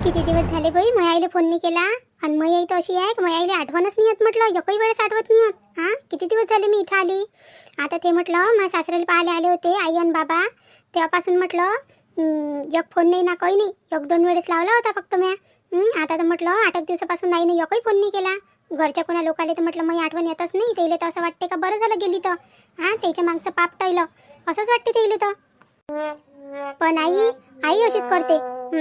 किती दिवस झाले बाई माझ्या आईला फोन नाही केला. आणि माझी आई तर अशी आहे की माझ्या आईला आठवणच नाही येत म्हटलं, एकही वेळेस आठवत नाही होत. हां किती दिवस झाले मी इथं आली. आता ते म्हटलं माझ्या सासऱ्याला पाहायला आले होते आई आणि बाबा, तेव्हापासून म्हटलं एक फोन नाही ना काही नाही. एक दोन वेळेस लावला होता फक्त म्या. आता तर म्हटलं 8 दिवसापासून नाही एकही फोन नाही केला. घरच्या कोणा लोकाले तर म्हटलं माझी आठवण येतच नाही. त्याला तर असं वाटते का बरं झालं गेली तर. हां त्याच्या मागचं पाप टळलं असंच वाटते त्याला तर. पण आई आई अशीच करते.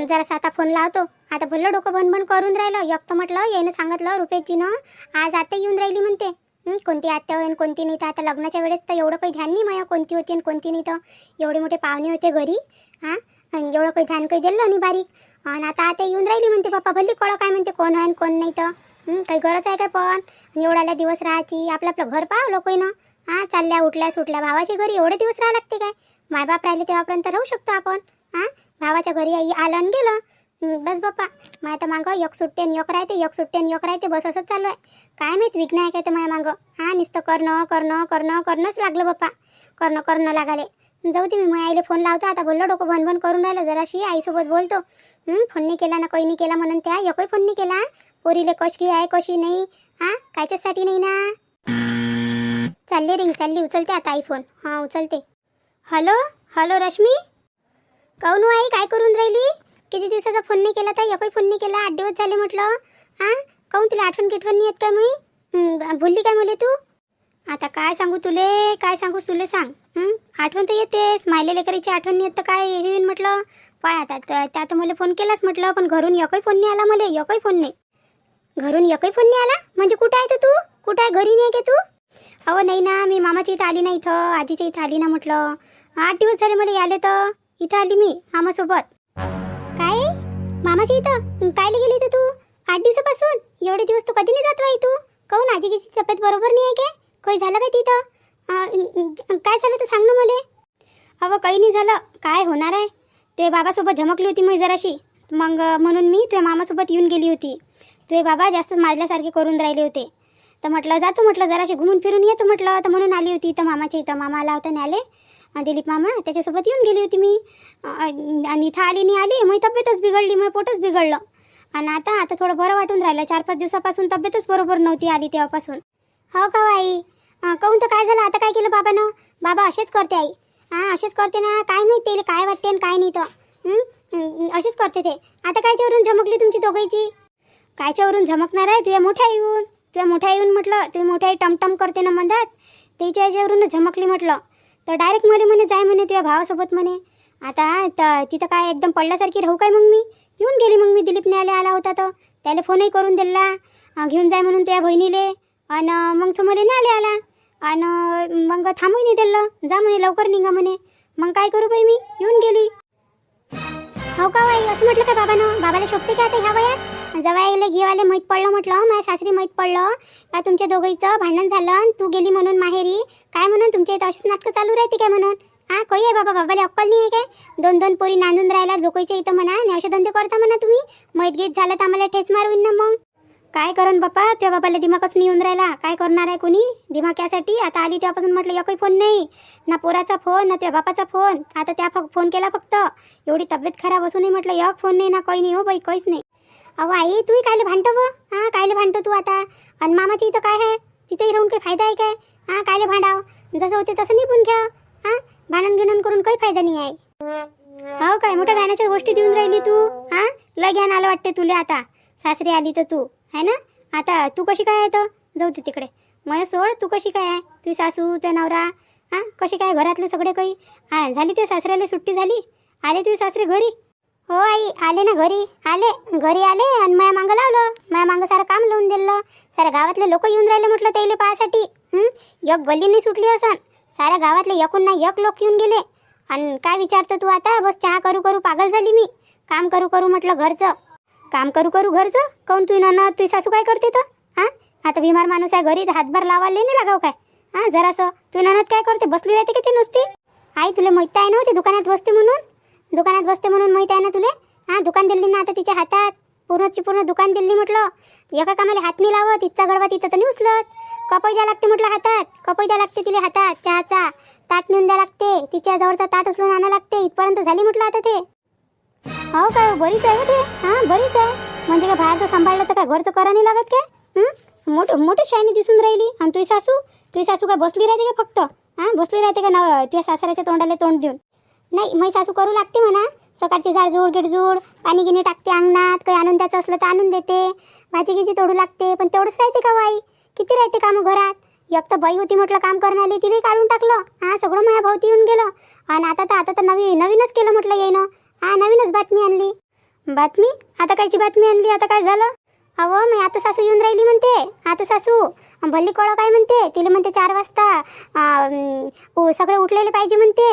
जरासा आता फोन लावतो. आता भलं डोकं बंद बंद करून राहिलं. एक तर म्हटलं यानं सांगितलं रुपेशजीनं आज आता येऊन राहिली म्हणते. कोणती आत्या होईन कोणती नाही. तर आता लग्नाच्या वेळेस तर एवढं काही ध्यान नाही माझ्या कोणती होती आणि कोणती नाही. तर एवढे मोठे पाहुणे होते घरी. हां एवढं काही ध्यान काही दिलं नाही बारीक. आणि आता आता येऊन राहिली म्हणते. पप्पा भल्ली कळं काय म्हणते कोण आहे कोण नाही. तर काही गरज आहे काय पण एवढ्याला दिवस राहायची. आपलं आपलं घर पाहा लोकांना. हां चालल्या उठल्या सुटल्या भावाच्या घरी एवढे दिवस राहा लागते काय. मायबाप राहिले तेव्हापर्यंत राहू शकतो आपण. हां भावाच्या घरी आई आलं आणि गेलं. बस बाप्पा माझ्या तर मागं एक सुट्टे आणि एक राहते एक सुट्टे आणि एक राहते. बस असंच चालू आहे. काय माहीत विघ्न आहे काय तर माझ्या मागं. हां नुसतं करणंच लागलं बाप्पा. करणं लागाले. जाऊ दे मी माझ्या आईला फोन लावतो. आता बोललो डोकं भन करून राहिलं. जराशी आईसोबत बोलतो. फोन नाही केला ना काही नाही केला म्हणून त्या एकही फोन नाही केला. पोरीले कशी आहे कशी नाही. हां कायच्यासाठी नाही ना. चालली रिंग चालली उचलते आता आई फोन. हां उचलते. हॅलो रश्मी. काऊन आई काय करून राहिली. किती दिवसाचा फोन नाही केला तर एकही फोन नाही केला. 8 दिवस झाले म्हटलं. हां काऊन तुला आठवण नाही येत काय मी. भुलली काय मला तू. आता काय सांगू तुले सांग. आठवण तर येतेच. मायले लेकरीची आठवण नाही येत तर काय येईन म्हटलं. पाय आता त्यात मला फोन केलाच म्हटलं. पण घरून एकही फोन नाही आला मला. एकही फोन नाही. घरून एकही फोन नाही आला म्हणजे कुठं आहे तर तू. कुठं आहे घरी नाही का तू. अहो नाही ना मी मामाच्या इथं आली ना. इथं आजीच्या इथं आली ना म्हटलं. 8 दिवस झाले मला याले तर इथं आली मी मामासोबत. काय मामाच्या इथं कायला गेली तर तू 8 दिवसापासून. एवढे दिवस तू कधी नाही जात बाई तू. काहून आजीची तब्येत बरोबर नाही आहे काय. काही झालं काय तिथं. काय झालं तर सांग ना मला. अहो काही नाही झालं. काय होणार आहे. ते बाबासोबत झमकली होती मी जराशी. मग म्हणून मी तुझ्या मामासोबत येऊन गेली होती. तुझे बाबा जास्त माजल्यासारखे करून राहिले होते. तर म्हटलं जातो म्हटलं जराशी घुमून फिरून येतो म्हटलं. तर म्हणून आली होती इथं मामाच्या इथं. मामा आला होता न्याले दिलीप मामा. त्याच्यासोबत येऊन गेली होती मी. आणि इथं आली मग तब्येतच बिघडली. मग पोटच बिघडलं. आणि आता थोडं बरं वाटून राहिलं. 4-5 दिवसापासून तब्येतच बरोबर नव्हती आली तेव्हापासून. हो का आई. काहून तर काय झालं आता काय केलं बाबानं. बाबा असेच करते आई. हां असेच करते ना. काय माहिती त्याला काय वाटते आणि काय नाही तर. असेच करते ते. आता कायच्यावरून झमकली तुमची दोघांची. कायच्यावरून झमकणार आहे. तुझ्या मोठ्या येऊन म्हटलं. तुझी मोठ्या आई टमटम करते ना म्हणतात. त्याच्या याच्यावरून झमकली म्हटलं. तर डायरेक्ट म्हणे जाय म्हणे तुझ्या भावासोबत म्हणे. आता तिथं काय एकदम पडल्यासारखी राहू काय. मग मी येऊन गेली. मग मी दिलीप न्यायला आला होता तर त्याला फोनही करून दिला घेऊन जाय म्हणून तुझ्या बहिणीले. आणि मग तो मला न्यायला आला. आणि मग थांबूही नाही दिलं. जा म्हणे लवकर निघा म्हणे. मग काय करू बाई मी येऊन गेली. हो का बाई असं म्हटलं का बाबानं. बाबाला शोभते का आता ह्या वयात. जवायला घेवाले माहीत पडलं म्हटलं. माझ्या सासरी माहीत पडलं का तुमच्या दोघांचं भांडण झालं. तू गेली म्हणून माहेरी. काय म्हणून तुमच्या इथं अशीच नाटकं चालू राहते काय म्हणून. हां काही आहे बाबाला अक्कल नाही आहे काय. 2-2 पोरी नांदून राहिला लोकांच्या इथं म्हणा. आणि असे धंदे करता म्हणा तुम्ही. मैत गीत झालं तर आम्हाला ठेच मारवीन ना मग. काय करण बाप्पा त्या बाबाला दिमागच नाही येऊन राहिला. काय करणार आहे कोणी दिमाग यासाठी. आता आली तेव्हापासून म्हटलं एकही फोन नाही ना. पोराचा फोन ना त्या बापाचा फोन. आता त्या फोन केला फक्त. एवढी तब्येत खराब असूनही म्हटलं एक फोन नाही ना काही नाही. हो बाई काहीच नाही. अहो आई तूही कायले भांडतो व. हां कायले भांडतो तू आता. आणि मामाची इथं काय आहे. तिथेही राहून काही फायदा आहे काय. हां कायले भांडाव. जसं होते तसं निघून घ्या. हां भांडण करून काही फायदा नाही आहे. हो काय मोठ्या गाण्याच्या गोष्टी देऊन राहिली तू. हां लय ज्ञान आलं वाटते तुला आता. सासरी आली तर तू आहे ना. आता तू कशी काय आहे तर जाऊ दे तिकडे. मला सोड. तू कशी काय आहे. तुझी सासू तुझा नवरा हां कशी काय घरातले सगळे काही. हां झाली ते सासऱ्याला सुट्टी झाली. आले तुझे सासरे घरी. हो आई आले ना घरी आले आणि माया मागं लावलं. माया मागं सारं काम लावून दिलं. साऱ्या गावातले लोक येऊन राहिले म्हटलं त्याला पाहासाठी. एक गल्ली नाही सुटली असन. साऱ्या गावातले एकूण ना एक लोक येऊन गेले. आणि काय विचारतं तू आता. बस चहा करू पागल झाली मी. काम करू म्हटलं घरचं. काम करू घरचं. काऊन तुझी ननद तुझी सासू काय करते तर. हां आता बिमार माणूस आहे घरी हातभार लावायला नाही लागाव काय. हां जरासं तुझी ननद काय करते बसली राहते का ते नुसती. आई तुला माहिती आहे ना ते दुकानात बसते म्हणून माहीत आहे ना तुला. हां दुकान दिली ना आता तिच्या हातात. पूर्ण दुकान दिली म्हटलं. एका कामाला हात नाही लावत. तिचा गडवा तिथं तर नाही उचलत. कपई द्या लागते म्हटलं हातात. कपई द्या लागते तिला हातात. चहाचा ताट नेऊन द्या लागते. तिच्या जवळचा ताट उचलून आणा लागते. इथपर्यंत झाली म्हटलं आता ते. हो काय बरीच आहे ते. हां बरीच आहे. म्हणजे काय बाहेरचं सांभाळलं तर काय घरचं करा नाही लागत काय? मोठी शायनी दिसून राहिली. आणि तुझी सासू काय बसली राहते का फक्त? बसली राहते का ना तुझ्या सासऱ्याच्या तोंडाला तोंड देऊन? नाही माझी सासू करू लागते म्हणा. सकाळची झाडझूड गिडझूड, पाणी गिनी टाकते अंगणात, काही आणून द्यायचं असलं तर आणून देते, भाजी गिजी तोडू लागते. पण तेवढंच राहते का बाई? किती राहते कामं घरात? एक तर बाई होती म्हटलं काम करणारी, तिने काढून टाकलं. सगळं माझ्या भोवती येऊन गेलं. आणि आता तर नवीनच केलं म्हटलं येईनं. नवीनच बातमी आणली. बातमी? आता कायची बातमी आणली? आता काय झालं? अहो मी आता सासू येऊन राहिली म्हणते. आता सासू भल्ली कळं काय म्हणते, तिला म्हणते 4 वाजता सगळे उठलेले पाहिजे म्हणते.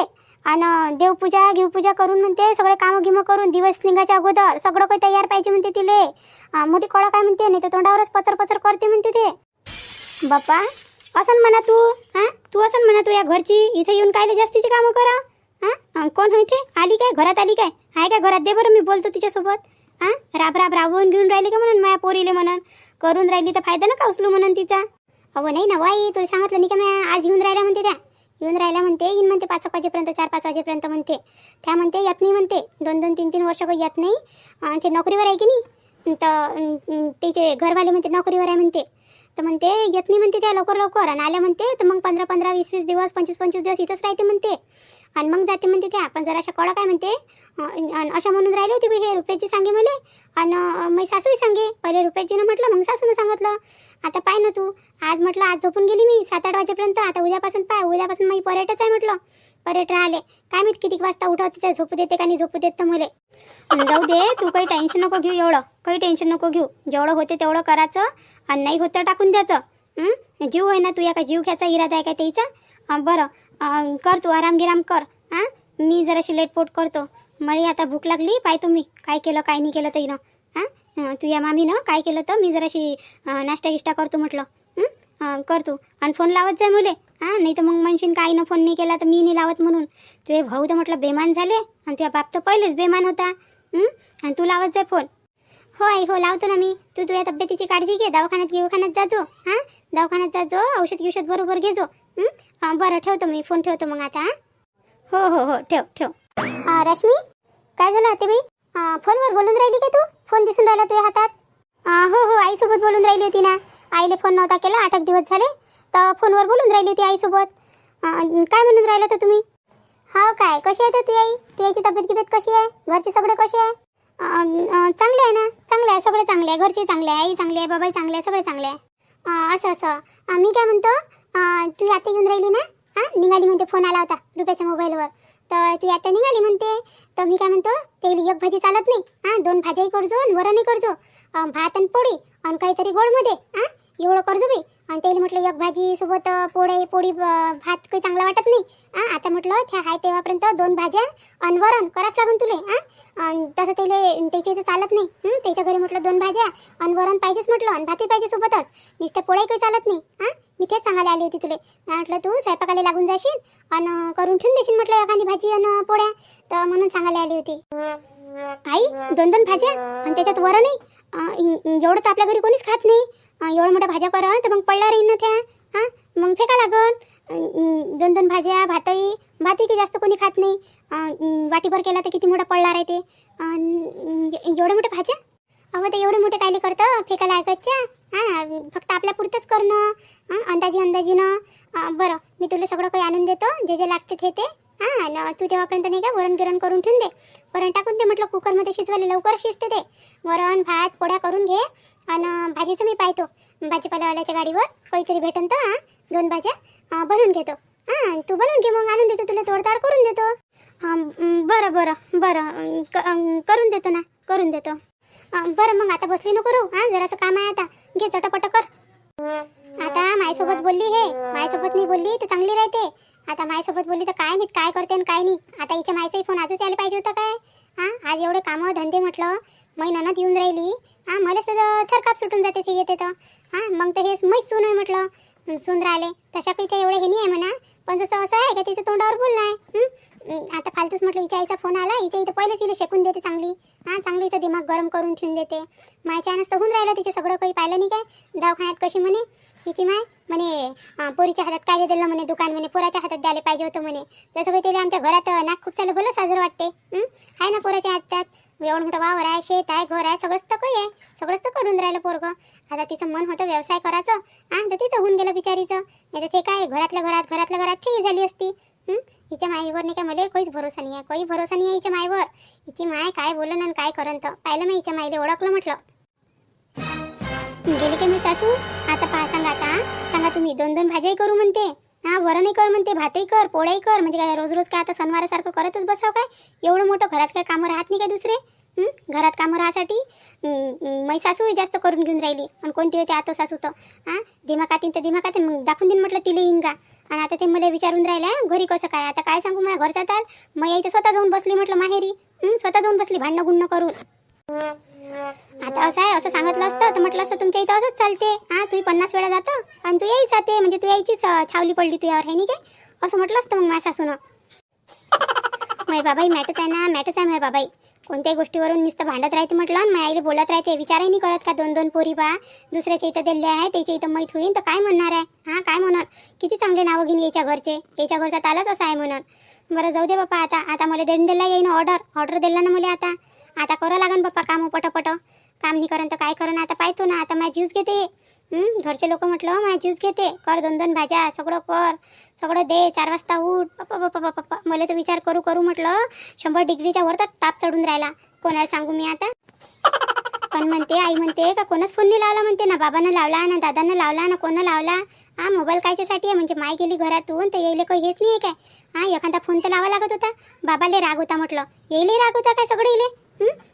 आणि देवपूजा करून म्हणते, सगळे कामं गिमं करून दिवस निघायच्या अगोदर सगळं काही तयार पाहिजे म्हणते तिले. मोठी कळं काय म्हणते, नाही तर तोंडावरच पचर करते म्हणते ते. बाप्पा असं म्हणा तू असं म्हणा तू या घरची इथे येऊन कायले जास्तीची कामं करा. कोण होते? आली काय घरात? आली काय? आहे काय घरात? दे बरं मी बोलतो तिच्यासोबत. राबवून घेऊन राहिली का म्हणून माया पोरीले म्हणून करून राहिली तर फायदा नका उचलू म्हणून तिचा. अहो नाही ना बाई, तुला सांगितलं नाही का मी आज येऊन राहिल्या म्हणते. त्या येऊन राहिल्या म्हणते, येईन म्हणते 5 वाजेपर्यंत, 4-5 वाजेपर्यंत म्हणते. त्या म्हणते येत नाही म्हणते, 2-2, 3-3 वर्ष काही येत नाही. ते नोकरीवर आहे की नाही, तर तिचे घरवाले म्हणते नोकरीवर आहे म्हणते. तर म्हणते येत नाही म्हणते त्या लवकर आणि आल्या म्हणते तर मग 15-15, 20-20 दिवस, 25-25 दिवस इथंच राहते म्हणते. आणि मग जाते म्हणते त्या. पण जराशा कळा काय म्हणते, अशा म्हणून राहिली होती हे रुपयाची सांगे मला. आणि मी सासूही सांगे. पहिले रुपयाचीनं म्हटलं, मग सासूनं सांगितलं. आता पाय ना तू, आज म्हटलं आज झोपून गेली मी 7-8 वाजेपर्यंत. आता उद्यापासून मी पर्यटच आहे म्हटलं. पर्यट राहिले काय माहीत किती वाजता उठवते, त्या झोपू देते का नाही झोपू देत तर मला. जाऊ दे, तू काही टेन्शन नको घेऊ. काही टेन्शन नको घेऊ. जेवढं होते तेवढं करायचं आणि नाही होतं टाकून द्यायचं. जीव आहे ना, तू या काय जीव घ्यायचा इरादा आहे काय त्याचा? बरं कर तू आराम कर. मी जराशी लेटपोट करतो. मला आता भूक लागली. पाय तुम्ही काय केलं काय नाही केलं तर ना. तू या मामीनं काय केलं तर मी जराशी नाश्ता गिष्टा करतो म्हटलं. कर तू. आणि फोन लावत जाय मुले. नाही तर मग म्हणशील का आईनं फोन नाही केला तर मी नाही लावत म्हणून. तुझे भाऊ तर म्हटलं बेमान झाले आणि तुझ्या बाप तर पहिलेच बेमान होता. आणि तू लावत जाय फोन. हो आई हो, लावतो ना मी. तू तुझ्या तब्येतीची काळजी घे. दवाखान्यात जाजो. दवाखान्यात जाजो, औषध बरोबर घेजो. बरं ठेवतो मी, फोन ठेवतो मग आता. हो ठेव. रश्मी काय झालं आते बाई? फोनवर बोलून राहिली का तू? फोन दिसून राहिला तुझ्या हातात. हो आईसोबत बोलून राहिली होती ना. आईले फोन नव्हता केला 8 दिवस झाले, तर फोनवर बोलून राहिली होती आईसोबत. काय म्हणून राहिला तर तुम्ही? हो काय, कशी आहे तर तू आई? तू याची तब्येत कशी आहे? घरचे सगळे कसे आहे? चांगले आहे ना? चांगले आहे, सगळे चांगले आहे. घरचे चांगले आहे, आई चांगली आहे, बाबाही चांगले आहे, सगळे चांगले आहे. असं मी काय म्हणतो, तू आता येऊन राहिली ना? निघाली म्हणते, फोन आला होता रुपयाच्या मोबाईलवर. तर तू आता निघाली म्हणते. तर मी काय म्हणतो, ते एक भाजी चालत नाही. 2 भाज्याही करजो आणि वरणही करजो. भात आणि पोळी आणि काहीतरी गोडमध्ये एवढं करजो बाई. आणि त्याला म्हटलं एक भाजी सोबत पोळी भात काही चांगला वाटत नाही. आता म्हटलं त्या हाय तेव्हापर्यंत 2 भाज्या आणि वरण करावंच लागून तुले. तसं त्याच्या इथे चालत नाही. त्याच्या घरी म्हटलं 2 भाज्या आणि वरण पाहिजेच म्हटलं, आणि भातही पाहिजे सोबतच. नुसतं पोळ्या काही चालत नाही. मी तेच सांगायला आली होती तुले. म्हटलं तू स्वयंपाकाला लागून जाशील आणि करून ठेवून देशील म्हटलं एखादी भाजी आणि पोळ्या, तर म्हणून सांगायला आली होती. आई 2 भाज्या आणि त्याच्यात वरणही? एवढं तर आपल्या घरी कोणीच खात नाही. एवढ्या मोठ्या भाज्या करा तर मग पडला राहील ना त्या. मग फेका लागन. 2 भाज्या, भातही काही जास्त कोणी खात नाही. वाटीभर केला तर किती मोठा पडला आहे ते. एवढ्या मोठ्या भाज्या? अहो ते एवढे मोठे कायले करतं, फेकायला ऐकायच्या. फक्त आपल्या पुरतंच करणं, अंदाजीनं. बरं मी तुला सगळं काही आणून देतो, जे लागते ते. तू तेव्हापर्यंत नाही का वरण गिरण करून ठेवून दे. वरण टाकून दे म्हटलं कुकरमध्ये शिजवायला, लवकर शिजते ते. वरण भात पोळ्या करून घे. आणि भाजीचं मी पाहतो भाजीपालावाल्याच्या गाडीवर काहीतरी भेटन तर 2 भाज्या बनवून घेतो. तू बनवून घे, मग आणून देतो तुला, तोडताड करून देतो. बरं करून देतो. बरं मग आता बसली नको राहू. जरासं काम आहे आता. घे चटपट कर. आता माझ्यासोबत बोलली, माझ्यासोबत नाही बोलली तर चांगली राहते. आता माझ्यासोबत बोलली तर काय मी काय करते आणि काय नाही. आता हिच्या मायचाही फोन आजच यायला पाहिजे होता काय? आज एवढे कामं धंदे म्हटलं, मै ननद येऊन राहिली. मला सगळं थरकाप सुटून जाते ते येते तर. मग तर हे मैच सून आहे म्हटलं. सून राहिले तशा काही ते एवढे हे नाही आहे म्हणा. पण जसं असं आहे का तिचं तोंडावर बोलणं आहे. आता फालतूच म्हटलं, हिच्या आईचा फोन आला. हिच्या इथं पहिलेच हिला शेकून देते चांगली. चांगली हिचं दिमाग गरम करून ठेवून देते. माझ्या तर होऊन राहिलं तिचे सगळं काही पाहिलं नाही काय. दवाखान्यात कशी म्हणे हिची माय म्हणे, पोरीच्या हातात काय दिलं म्हणे दुकान म्हणे, पोराच्या हातात द्यायला पाहिजे होतं म्हणे. तसं काही त्याला आमच्या घरात नाक खूप चालू बोला साजर वाटते. आहे ना पोराच्या हातात. एवढं मोठं वावर आहे, शेत आहे, घर आहे, सगळंच तर काही आहे, सगळंच तर करून राहिलं पोरगं. आता तिचं मन होतं व्यवसाय करायचं, तर तिचं होऊन गेलं बिचारीचं. नाही तर ते काय घरातल्या घरात ठी झाली असती. हिच्या माईवर नाही काय, मला काहीच भरोसा नाही आहे, काही भरोसा नाही आहे हिच्या माईवर. हिची माय काय बोलन आणि काय करन तर पाहिलं मी हिच्या माईला ओळखलं म्हटलं. गेली का मी सासू? आता पहा, सांगा तुम्ही 2-2 भाज्याही करू म्हणते, वरणही कर म्हणते, भातही कर, पोळ्याही कर, म्हणजे काय रोज रोज काय आता सणवारासारखं करतच बसाव काय? एवढं मोठं घरात काय कामं राहत नाही काय दुसरे? घरात कामं राहासाठी मै सासू जास्त करून घेऊन राहिली. आणि कोणती होती आतो सासू तर दिमाकातीन तर दिमाकातीन, मग दाखवून देईन म्हटलं तिला हिंगा. आणि आता ते मला विचारून राहिल्या घरी कसं काय. आता काय सांगू, माझ्या घरचा ताल मै इथे स्वतः जाऊन बसली म्हटलं माहेरी, स्वतः जाऊन बसली भांडणं गुंडणं करून. आता असं आहे, असं सांगितलं असतं तर म्हटलं असतं तुमच्या इथं असंच चालते. तुम्ही 50 वेळा जातं आणि तू यायच जाते, म्हणजे तू यायचीच छावली पडली तुझ्यावर, हे नाही काय असं म्हटलं असतं मग माझ्या सासूनं. मै बाबाई मॅटच आहे ना, मॅटच आहे मै बाबाई. कोणत्याही गोष्टीवरून नुसतं भांडत राहते म्हटलं, आणि माझ्या आईला बोलत राहते, विचारही नाही करत का 2-2 पोरी बा दुसऱ्याच्या इथं दिले आहे, त्याच्या इथं मैत होईन तर काय म्हणणार आहे. काय म्हणून किती चांगले नावं घेईन याच्या घरचे, याच्या घरचा तालच असा आहे म्हणून. बरं जाऊ दे बाप्पा, आता मला देऊन दिला येईन ऑर्डर दिला ना मला. आता करावं लागन बाप्पा काम पटपट. काम नाही करन तर काय करन, आता पाहतो ना. आता माझ्या जीवच घेते घरचे लोक, म्हटलं माझ्या जीवच घेते. कर 2-2 भाज्या, सगळं कर, सगळं दे, 4 वाजता उठ. पप्पा मला तर विचार करू म्हटलं 100 डिग्रीच्या वर तर ताप चढून राहिला. कोणाला सांगू मी आता. पण म्हणते आई म्हणते का कोणच फोन नाही लावला म्हणते, ना बाबांना लावला ना दादांना लावला ना कोणा लावला. मोबाईल कायच्यासाठी आहे, म्हणजे माय गेली घरातून तर येईल काही हेच नाही आहे काय. एखादा फोन तर लावा लागत होता. बाबाले राग होता म्हटलं, येईले राग होता काय सगळे इले.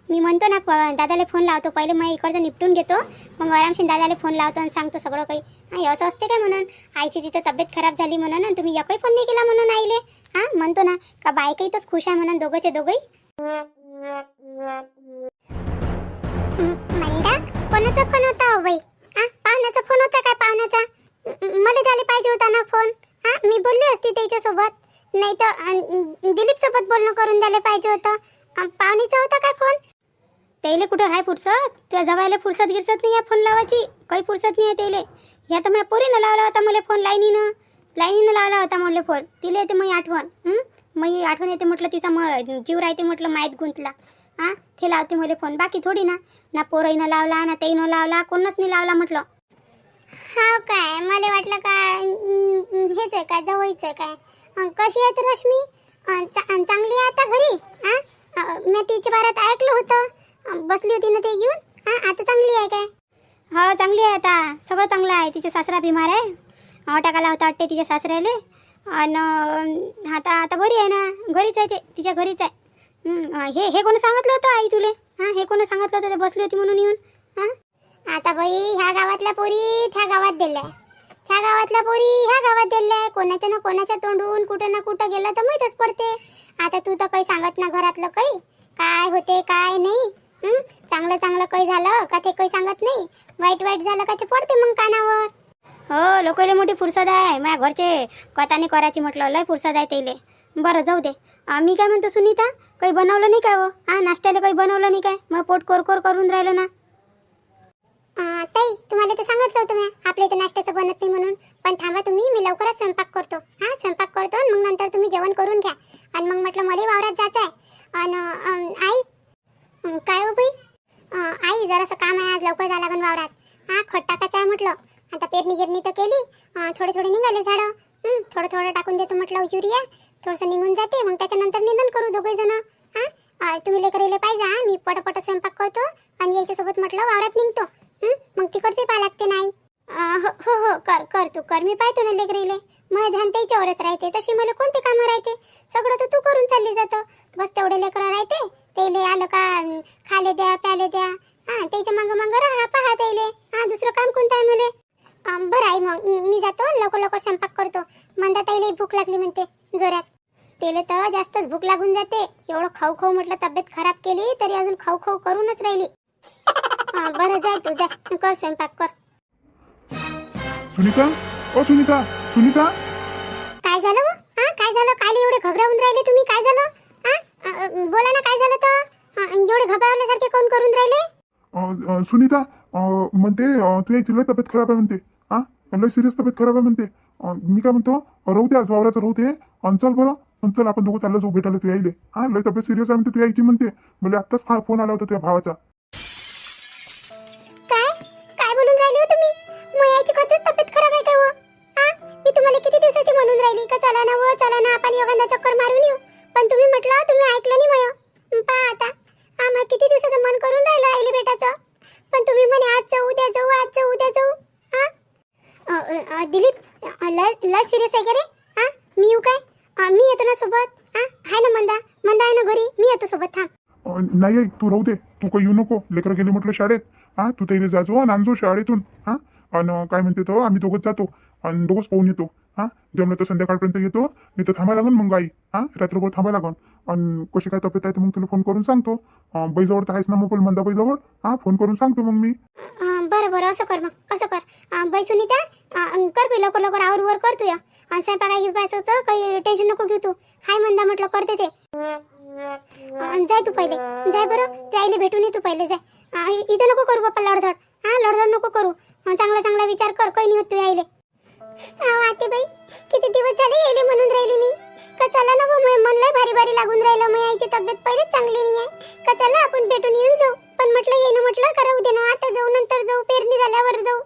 मी म्हणतो ना दादाला फोन लावतो, पहिले मग इकडचं निपटून घेतो, मग आरामशीर दादाला फोन लावतो आणि सांगतो सगळं काही. असं असते काय म्हणून. आईची तिथं तब्येत खराब झाली म्हणून तुम्ही एकही फोन नाही केला म्हणून आईले. म्हणतो ना का बायका इथंच खुश आहे म्हणून दोघंचे दोघंही. मंदा कोणाचा फोन होता हो बाई? पाहुण्याचा फोन होता काय? पाहुण्याचा मला द्यायला पाहिजे होता ना फोन. मी बोलली असती त्याच्यासोबत, नाही तर दिलीप सोबत बोलणं करून द्यायला पाहिजे होतं. पाहुणीचा होता काय फोन? त्याला कुठं आहे फुरसत, तुझ्या जवायला फुरसत गिरसत नाही आहे फोन लावायची, काही फुरसत नाही आहे त्याला. ह्या तर माझ्या पोरीनं लावला होता मला फोन, लाईनीनं लावला होता म्हणले फोन. तिला येते मग आठवण येते म्हटलं, तिचा जीव राहते म्हटलं माहीत गुंतला. ते लावते मला फोन, बाकी थोडी ना पोरईनं लावला ना तेईनं लावला, कोणच नाही लावला म्हटलं. काय मला वाटलं काय हेच आहे काय, जवळच आहे काय. कशी आहे तर रश्मी? चांगली आहे आता घरी? मी तिच्या बारात ऐकलं होतं, बसली होती ना ते येऊन. आता चांगली आहे काय? हो चांगली आहे, आता सगळं चांगलं आहे. तिचा सासरा बिमार आहे, टाकाला होता वाटते तिच्या सासऱ्याले. आणि आता बरी आहे ना, घरीच आहे ते, तिच्या घरीच आहे. हे कोण सांगितलं होतं आई तुले? हे कोण सांगितलं होतं ते बसली होती म्हणून येऊन? आता बाई ह्या गावातल्या पोरी त्या गावात दिल्या, ह्या गावातल्या पोरी ह्या गावात दिल्या, कोणाच्या ना कोणाच्या तोंडून कुठं ना कुठं गेलं तर माहीतच पडते. आता तू तर काही सांगत ना घरातलं काही, काय होते काय नाही. चांगलं काही झालं का ते काही सांगत नाही, वाईट झालं का ते पडते मग कानावर. हो लोकांना मोठी फुरसत आहे, माझ्या घरचे कथाने करायची म्हटलं, लय फुरसत आहे त्याले. बरं जाऊ दे. मी काय म्हणतो सुनीता, काही बनवलं नाही काय हो? नाश्त्याला काही बनवलं नाही काय? मग पोट कोर करून राहिलं ना. ताई तुम्हाला तर सांगितलं होतं मी आपल्या इथे नाश्त्याचं बनत नाही म्हणून. पण थांबा तुम्ही, मी लवकरच स्वयंपाक करतो. स्वयंपाक करतो मग नंतर तुम्ही जेवण करून घ्या. आणि मग म्हटलं मला वावरात जायचं आहे. आणि आई काय हो बाई? आई जरासं काम आहे, आज लवकर जायला लागेल वावरात. खत टाकायचं आहे म्हटलं. आता पेरणी गिरणी तर केली, थोडे निघाले झाडं. थोडं टाकून देतो म्हटलं युरिया, थोडंसं निघून जाते, मग त्याच्यानंतर निंदन करू दोघे जण. तुम्ही लेकरायला पाहिजे. मी पटपट स्वयंपाक करतो आणि याच्यासोबत म्हटलं वावरात निघतो. मग तिकडचे पाहा लागते नाही. हो कर तू कर, मी पाहतो ना लेकरायले. मग ध्यान त्याच्यावरच राहते, तशी मला कोणते कामं राहते, सगळं तर तू करून चालली जातं. बस तेवढे लेकरं राहते, त्याले आलं का खाले द्या प्याले द्या, त्याच्या मागं राहा पहा त्याले. दुसरं काम कोणतं आहे मला? बरं आई मग मी जातो, लवकर स्वयंपाक करतो. मंदा ताईला भूक लागली म्हणते जोरात. त्याला तर जास्तच भूक लागून जाते. एवढं खाऊ म्हटलं, तब्येत खराब केली तरी अजून खाऊ करूनच राहिली. बरं जाय तू, जा कर स्वयंपाक कर. सुनीता, ओ सुनीता, सुनीता काय झालं मग? काय झालं? काल एवढे घबरावून राहिले तुम्ही? काय झालं? बोला ना काय झालं तर? एवढे घबरावल्यासारखे कोण करून राहिले? सुनीता म्हणते तुझ्या लय तब्येत खराब आहे म्हणते. लय सिरियस तब्येत खराब आहे म्हणते. मी काय म्हणतो, राहू दे आज वावराचं राहू दे, आणि चल बरं पण चल आपण दोघं चाललं जाऊ भेटायला तू यायले. हा लय तब्येत सिरियस आहे म्हणते तू यायची म्हणते. मला आत्ताच फोन आला होता तुझ्या भावाचा. काय काय बोलून राहिले हो तुम्ही? मयाची खरंच तब्येत खराब आहे का हो? हा मी तुम्हाला किती दिवसाची म्हणून राहिली का चला ना हो चला ना आपण एखादा चक्कर मारून येऊ. पण तुम्ही म्हटलं तुम्ही ऐकलं नाही मय. पहा आता आम्हाला किती दिवसाचं मन करून राहिलं आईले भेटायचं. पण तुम्ही म्हणे आज जाऊ उद्या जाऊ आज जाऊ उद्या जाऊ. हा दिलीप लय सिरियस आहे का रे? हा मी येऊ काय? मी येतो ना सोबत. हा आहे ना मंदा मंदा आहे ना घरी. मी येतो सोबत थांब. नाही आई तू राहू दे. तू काही येऊ नको. लेकरं गेले म्हटलं शाळेत. हा तू तरी जाजो आणि आणजो शाळेतून. हा आणि काय म्हणते तो आम्ही दोघंच जातो आणि दोघंच पाहून येतो. हा जमलं तर संध्याकाळपर्यंत येतो. नाही तर थांबायला लागन मग आई. हा रात्रभर थांबायला लागन. आणि कशी काय तब्येत आहे तर मग तुला फोन करून सांगतो. बाईजवळ तर आहेस ना मोबाईल मंदाबाईजवळ. हा फोन करून सांगतो मग मी. बरं बरं असं कर मग असं कर. बाई सुनीता कर बी लवकर लवकर आवर कर तू या. स्वयंपाक काही पैसाचं काही टेन्शन नको घेऊ तू. हाय मंदा म्हटलं करते ते. जाय तू पहिले जाय बरं. ते आईले भेटून ये तू पहिले जाय. इथं नको करू बाप्पा लढधड. हा लढधड नको करू. चांगला चांगला विचार कर. काही नाही होत तू आईले. आते बाई किती दिवस झाले यायले म्हणून राहिली मी का चला ना मन लय भारी भारी लागून राहिलं. मग आईची तब्येत पहिलेच चांगली नाही आहे का चला आपण भेटून येऊन जाऊ. पण म्हटलं येणं म्हटलं करा उद्या ना आता जाऊ नंतर जाऊ पेरणी झाल्यावर जाऊ.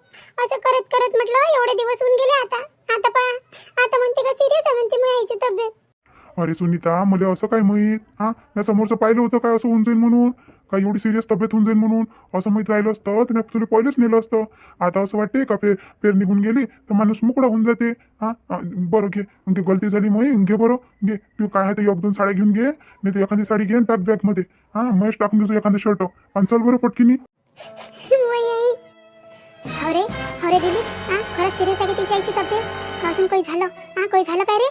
असं करत करत म्हटलं एवढे दिवस होऊन गेले. आता आता पहा आता म्हणते का सिरियस आहे म्हणते मग आईची तब्येत. अरे सुनीता मला असं काय माहीत. हा या समोरचं पाहिलं होतं काय असं होऊन जाईल म्हणून. काय एवढी सिरियस तब्येत होऊन जाईल म्हणून असं माहीत राहिलं असतं त्याने तुला पहिलेच नेलं असतं. आता असं वाटते का पेर निघून गेली तर माणूस मोकळा होऊन जाते. हा बरं घे घे गलती झाली मग घे बरं घे. तू काय आहे तर एक दोन साड्या घेऊन घे. नाही तर एखादी साडी घे आणि टाक बॅगमध्ये. हा महेश टाकून देतो एखादं शर्ट आणि चल बरं पटकीनी. अरे अरे दिली हा खरंच सिरियस आहे तिची आईची तब्येत. अजून काही झालं? हा काही झालं काय रे?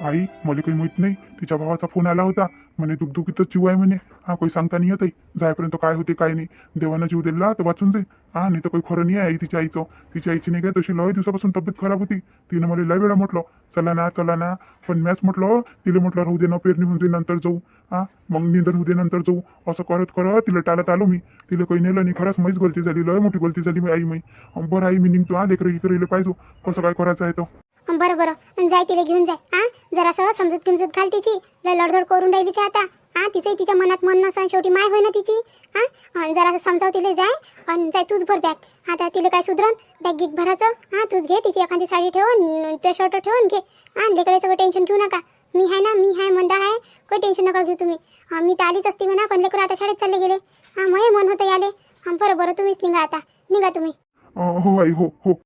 आई मला काही माहित नाही. तिच्या भावाचा फोन आला होता म्हणे दुखदुखीतच जीव आहे म्हणे. हा काही सांगता नाही येत आहे. जायपर्यंत काय होते काय नाही. देवानं जीव दिला तर वाचून जाईल. हा नाही तर काही खरं नाही आहे तिच्या आईचं. तिच्या आईची नाही काय तशी लय दिवसापासून तब्येत खराब होती. तिनं मला लय वेळा म्हटलं चला ना पण मॅच म्हटलं तिला म्हटलं राहू दे ना पेरणी होऊन जाईल नंतर जाऊ. हा मग निंदर होऊ दे नंतर जाऊ. असं करत करत तिला टाळत आलो मी. तिला काही नेलं नाही. खरंच माहीच गलती झाली लय मोठी गलती झाली मी आई मी. बरं आई मी निघतो. हा लेकरं पाहिजे कसं काय करायचं आहे तो. बरं बरं जाय तिला घेऊन जाय. हा जरासं समजूत किमजूत घाल तिची. लय लढधड करून राहिली ती आता. हा तिचंही तिच्या मनात मन नसन शेवटी माय होय ना तिची. हा जरासं समजाव तिला जाय आणि जाय तूच भर बॅग. आता तिला काय सुधरण बॅग गिक भरायचं. हा तूच घे तिची एखादी साडी ठेवून ते शर्ट ठेवून घे. हा लेकराचं काही टेन्शन घेऊ नका. मी आहे ना मी आहे मंदा आहे. काही टेन्शन नका घेऊ तुम्ही. मी तर आलीच असती म्हणा पण लेकरं आता शाळेत चालले गेले. हा मग मन होतं याले. बरं बरं तुम्हीच निघा आता. निघा तुम्ही. हो आई हो हो.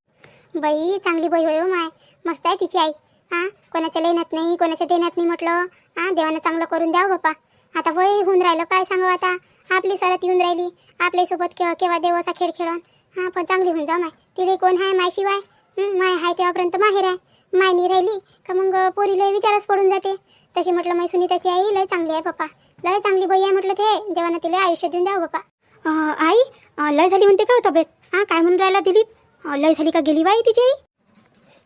बाई चांगली बाई होय हो माय. मस्त आहे तिची आई. हा कोणाच्या लेण्यात नाही कोणाच्या देण्यात नाही म्हटलं. हा देवानं चांगलं करून द्यावं बाप्पा. आता वय होऊन राहिलं काय सांगावं आता. आपली सरत येऊन राहिली आपल्यासोबत केव्हा देवाचा खेळ खेळून. हा पण चांगली होऊन जा माय. तिला कोण आहे मायशिवाय. माय आहे तेव्हापर्यंत माहेर आहे. माय नाही राहिली का मग पोरीला विचारच पडून जाते. तशी म्हटलं माय सुनीताची आई लय चांगली आहे बाप्पा. लय चांगली बाई आहे म्हटलं ते. देवानं तिला आयुष्य देऊन द्यावं बाप्पा. आई लय झाली म्हणते का तब्येत? हा काय म्हणून राहिला दिलीप? लय झाली का गेली बाई तिची आई?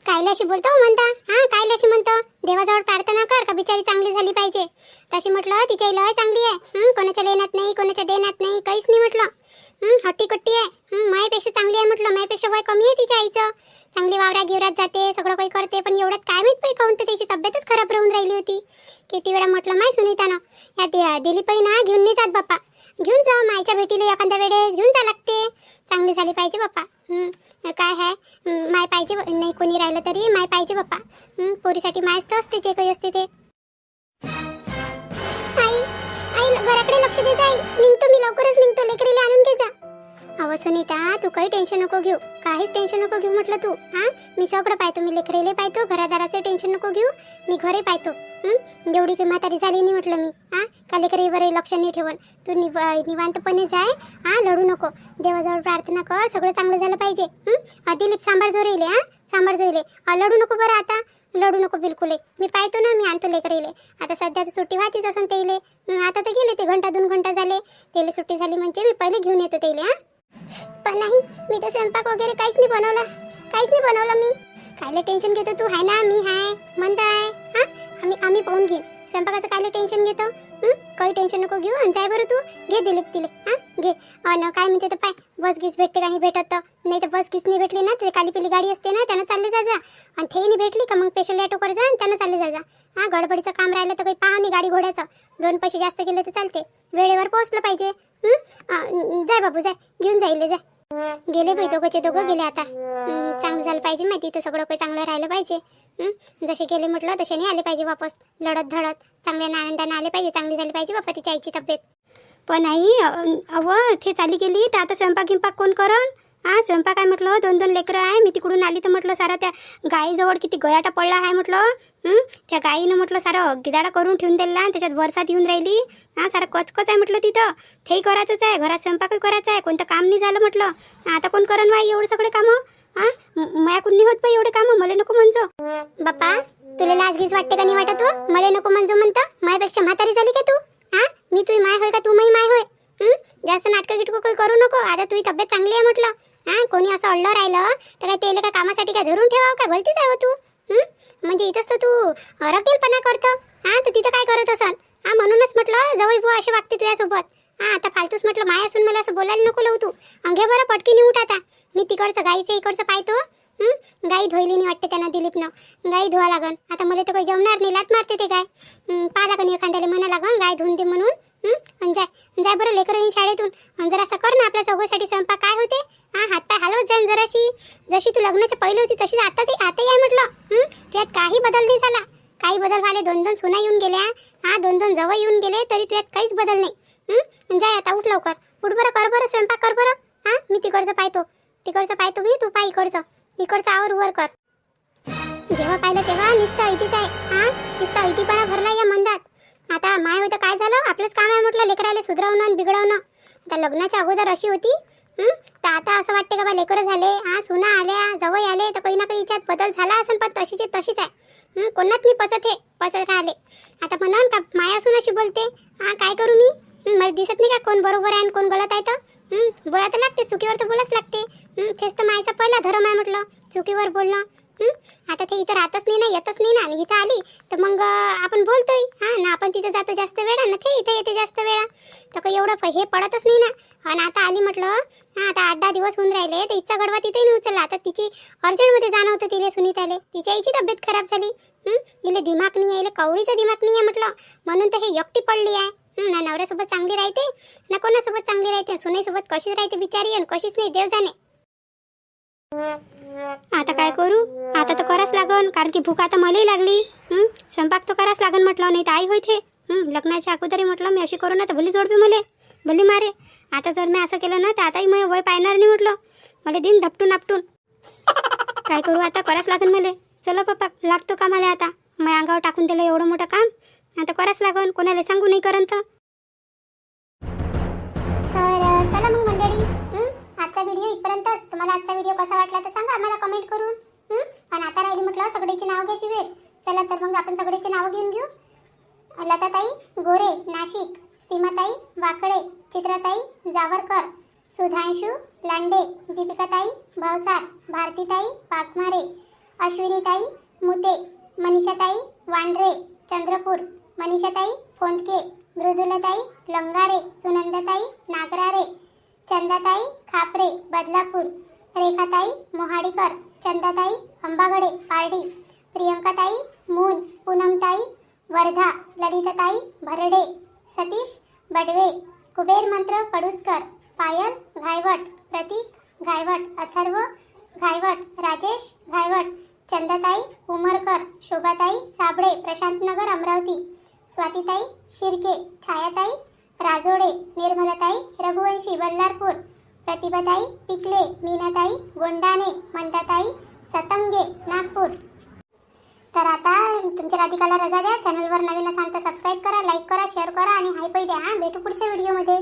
कायलाशी बोलतो म्हणता. हा कायलाशी म्हणतो देवाजवळ प्रार्थना कर का बिचारी चांगली झाली पाहिजे. तशी म्हटलं तिची आई लय चांगली आहे. कोणाच्या लेण्यात नाही कोणाच्या देण्यात नाही काहीच नाही म्हटलं. हट्टी कट्टी आहे. मायपेक्षा चांगली आहे म्हटलं. मायपेक्षा वय कमी आहे तिच्या आईचं. चांगली वावरा गिवरात जाते सगळं काही करते. पण एवढ्यात काय माहीत बाई काहून तर त्याची तब्येतच खराब राहून राहिली होती. किती वेळा म्हटलं माय सुनीतानं या दिलीपही ना घेऊन नाही जात बाप्पा. घेऊन जा मायच्या भेटीला एखाद्या वेळेस घेऊन जा लागते. चांगली झाली पाहिजे बाप्पा. काय आहे माय पाहिजे नाही कोणी राहिलं तरी माय पाहिजे बाप्पा. पोरीसाठी मायच तर असते जे काही असते ते. आई आई घराकडे लक्ष दे जा. निघतो मी लवकरच निघतो. लेकरीला आणून घे जा. अहो सुनीता तू काही टेन्शन नको घेऊ. काहीच टेन्शन नको घेऊ म्हटलं तू. मी सगळं पाहतो. मी लेकरेले पाहतो. घरादाराचं टेन्शन नको घेऊ. मी घरी पाहतो. एवढी काही म्हातारी झाली नाही म्हटलं मी. का लेकरीवर लक्ष नाही ठेवून. तू निवांतपणे जाय. लढू नको. देवाजवळ प्रार्थना कर सगळं चांगलं झालं पाहिजे. दिलीप सांभाळ जो राहिले. सांभाळ जो राहिले. लढू नको बरं आता. लढू नको बिलकुल. मी पाहतो ना मी आणतो लेकरेले. आता सध्या तर सुट्टी व्हायचीच असं तेले. आता तर गेले ते घंटा 2 घंटा झाले. तेले सुट्टी झाली म्हणजे मी पहिले घेऊन येतो तेले. पण नाही मी तर स्वयंपाक वगैरे काहीच नाही बनवला मी. कायले टेन्शन घेतो तू? आहे ना मी आहे म्हणता आहे. आम्ही पाहून घेईन. स्वयंपाकाचं कायले टेन्शन घेतो. काही टेन्शन नको घेऊ आणि जाय बरं तू. घे दिलीप तिले हां घे. आणि काय म्हणते तर पाय बस गीस भेटते का नाही भेटत तर. नाही तर बस गीस नाही भेटली ना ते काली पिली गाडी असते ना त्यानं चालले जा जा. आणि ते नाही भेटली का मग स्पेशल ऑटो कर जा आणि त्यानं चालले जा जा. हां गडबडीचं काम राहिलं तर काही पाहा नाही गाडी घोड्याचं. 2 पैसे जास्त गेले तर चालते. वेळेवर पोहोचलं पाहिजे. जाय बाबू जाय घेऊन जाईल जाय. गेले बाई दोघंचे दोघं गेले आता. चांगलं झालं पाहिजे माहिती तर सगळं काही चांगलं राहिलं पाहिजे. जसे गेले म्हटलं तसे नाही आले पाहिजे वापस लढत धडत. चांगल्या आनंदाने आले पाहिजे. चांगली झाली पाहिजे बाप्पा तिच्या आईची तब्येत. पण आई ते चाली गेली तर आता स्वयंपाक गिंपाक कोण करण. हां स्वयंपाक आहे म्हटलं 2 लेकरं आहे. मी तिकडून आली तर म्हटलं सारा त्या गाईजवळ किती गयाटा पडला आहे म्हटलं. त्या गाईनं म्हटलं सारं गिदाडा करून ठेवून दिला आणि त्याच्यात बरसात येऊन राहिली. हां सारं कचकच आहे म्हटलं तिथं. तेही करायचंच आहे. घरात स्वयंपाकही करायचं आहे. कोणतं काम नाही झालं म्हटलं. आता कोण करण बाई एवढं सगळे कामं. हां मायाकडून नाही होत बाई एवढे कामं. मला नको म्हणजो. बाप्पा तुला लाजगीज वाटते का नाही वाटत हो. मला नको म्हणजो म्हणतं. मायापेक्षा म्हातारी झाली का तू. हां मी तुझी माय होय का तू माई माय होय. जास्त नाटकं गिटकं काही करू नको. आता तुझी तब्येत चांगली आहे म्हटलं. हां कोणी असं अडलं राहिलं तर काय तेले का कामासाठी काय धरून ठेवावं काय भलतीच आहे हो तू. म्हणजे इथंच तर तू रकेलपणा करतो. हां तर तिथं काय करत असन. हां म्हणूनच म्हटलं जवळ बुवा असे वागते तुझ्यासोबत. हां आता फालतूच म्हटलं माय असून मला असं बोलायला नको लावू तू. घे बरं पटकीने उठ आता. मी तिकडचं गाईचं इकडचं पाहतो. गाई धुईली नाही वाटते त्यांना दिलीपनं. गाई धुवा लागन. आता मला तर काही जमणार नाही. लात मारते ते गाय. पाहा लागन एखाद्याला म्हणा लागन गाय धुवून दे म्हणून. आणि जाय जाय बरं लेकरं येईन शाळेतून. आणि जरा असं कर ना आपल्या चौघासाठी स्वयंपाक काय होते. हां हातपाय हलवत जाईन जराशी. जशी तू लग्नाच्या पहिले होती तशीच आताही आहे म्हटलं. तुझ्यात काही बदल नाही झाला. काही बदल झाले. 2 सुना येऊन गेल्या. हां 2 जवळ येऊन गेले तरी तुझ्यात काहीच बदल नाही. जाय आता उठ लवकर. उठ बरं कर बरं स्वयंपाक कर बरं. हां मी तिकडचं पाहतो मी तू पाय इकडचं आवर वर कर. जेव्हा पाहिलं तेव्हा नुसतं ऐटीच आहे. हां नुसतं ऐटीपणा भरला या मंदात. आता माय होतं काय झालं आपलंच काम आहे म्हटलं लेकराले सुधरवणं आणि बिघडवणं. आता लग्नाच्या अगोदर अशी होती. तर आता असं वाटते का बा लेकरं झाले. हां सुना आल्या जवळ आले तर काही ना काही याच्यात बदल झाला असेल पण तशीच आहे. कोणात मी पचत राहिले. आता म्हणून का माया असून अशी बोलते. हां काय करू मी. मला दिसत नाही का कोण बरोबर आहे आणि कोण गलत आहे तर. बोला तर लागते चुकीवर तर बोलाच लागते. तेच तर मायचा पहिला धर्म आहे म्हटलं चुकीवर बोलणं. आता ते इथं राहतच नाही ना येतच नाही ना. आणि इथं आली तर मग आपण बोलतोय. हां ना आपण तिथं जातो जास्त वेळा ना ते इथं येते जास्त वेळा. तर काही एवढं हे पडतच नाही ना. आणि आता आली म्हटलं. हां आता 8-10 दिवस होऊन राहिले तर इथचा गडवा तिथेही नाही उचलला. आता तिची अर्जंटमध्ये जाणं होतं तिले सुनीताले. तिच्या आईची तब्येत खराब झाली. इले दिमाग नाही आहे. इले कवळीचं दिमाग नाही आहे म्हटलं. म्हणून तर हे एकटी पडली आहे. ना नवऱ्यासोबत चांगली राहते ना कोणासोबत चांगली राहते. सुनेसोबत कशीच राहते बिचारी आणि कशीच नाही देव जाणे. आता काय करू. आता तर करावंच लागन कारण की भूक आता मलाही लागली. स्वयंपाक तर करावंच लागन म्हटलं. नाही तर आई होते. लग्नाच्या अगोदरी म्हटलं मी अशी करू ना तर भली जोडपी मले भली मारे. आता जर मी असं केलं ना तर आताही मी वय पाहणार नाही म्हटलं. मला दिन धपटून आपटून. काय करू आता करावंच लागन मला. चला पप्पा लागतो का मला आता. माझ्या अंगावर टाकून दिलं एवढं मोठं काम. आता करावंच लागन कोणाला सांगू नाही करन तर. चला मग मंडळी आजचा व्हिडिओ इथपर्यंतच. तुम्हाला आजचा व्हिडिओ कसा वाटला तर सांगा आम्हाला कमेंट करून. पण आता राहिली म्हटलं सगळ्याची नाव घ्यायची वेळ. चला तर मग आपण सगळ्याची नावं घेऊन घेऊ. लताताई गोरे नाशिक, सीमाताई वाकडे, चित्रताई जावरकर, सुधांशू लांडे, दीपिकाताई भावसार, भारतीताई पाकमारे, अश्विनीताई मुते, मनीषाताई वांढरे चंद्रपूर, मनीषाताई फोंदके, मृदुलाताई लंगारे, सुनंदाताई नागरारे, चंदाताई खापरे बदलापूर, रेखाताई मोहाडीकर, चंदाताई अंबागडे पारडी, प्रियंकाताई मून, पूनमताई वर्धा, ललिताताई भरडे, सतीश बडवे, कुबेर मंत्र पडुसकर, पायल घायवट, प्रतीक घायवट, अथर्व घायवट, राजेश घायवट, चंदाताई उमरकर, शोभाताई साबळे प्रशांतनगर अमरावती, स्वातीताई शिर्के, छायाताई राजोडे, निर्मलाताई रघुवंशी बल्लारपूर, प्रतिभाताई पिकले, मीनाताई गोंडाने, मंदाताई सतंगे नागपूर. तर आता तुमच्या राधिकाला रजा द्या. चॅनलवर नवीन असाल तर सबस्क्राईब करा, लाईक करा, शेअर करा आणि हाय पै द्या. भेटू पुढच्या व्हिडिओमध्ये.